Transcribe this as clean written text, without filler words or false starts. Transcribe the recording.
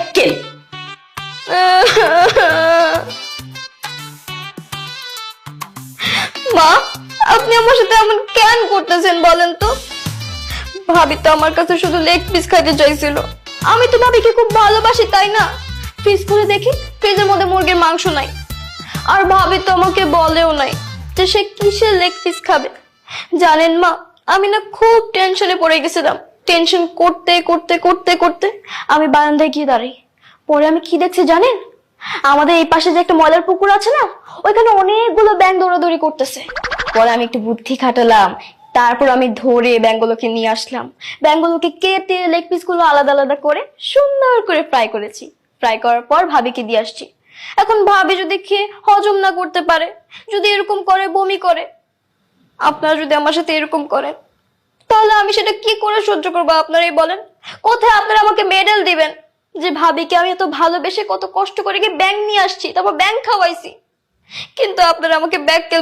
ব্যাককেল। মা, আপনি আমার সাথে এমন কেন করতেছেন বলেন তো? ভাবি তো আমার কাছে শুধু লেগ পিস খাইতে চাইছিল। আমি তো ভাবিকে খুব ভালোবাসি, তাই না? ফ্রিজ খুলে দেখি ফ্রিজের মধ্যে মুরগির মাংস নাই। আর ভাবি তো আমাকে বলেও নাই যে সে কিসের লেগ পিস খাবে। জানেন মা, আমি না খুব টেনশনে পড়ে গেছিলাম। টেনশন করতে করতে করতে করতে আমি বারান্দায় গিয়ে দাঁড়াই। পরে আমি কি দেখছি জানেন? আমাদের এই পাশে যে একটা ময়লার পুকুর আছে না, ওইখানে অনেকগুলো ব্যাঙ দৌড়াদৌড়ি করতেছে। পরে আমি একটু বুদ্ধি খাটালাম, তারপর আমি ধরে ব্যাঙগুলোকে নিয়ে আসলাম। ব্যাঙগুলোকে কেটে লেগ পিস গুলো আলাদা আলাদা করে সুন্দর করে ফ্রাই করেছি। ফ্রাই করার পর ভাবিকে দিয়ে আসছি। এখন ভাবি যদি খেয়ে হজম না করতে পারে, যদি এরকম করে বমি করে, আপনারা যদি আমার সাথে এরকম করেন, তাহলে আমি সেটা কি করে সহ্য করবো? আপনারাই বলেন। কোথায় আপনারা আমাকে মেডেল দিবেন যে ভাবিকে আমি এত ভালোবেসে কত কষ্ট করে গিয়ে ব্যাঙ নিয়ে আসছি, তারপর ব্যাঙ খাওয়াইছি? কিন্তু আপনারা আমাকে ব্যাককেল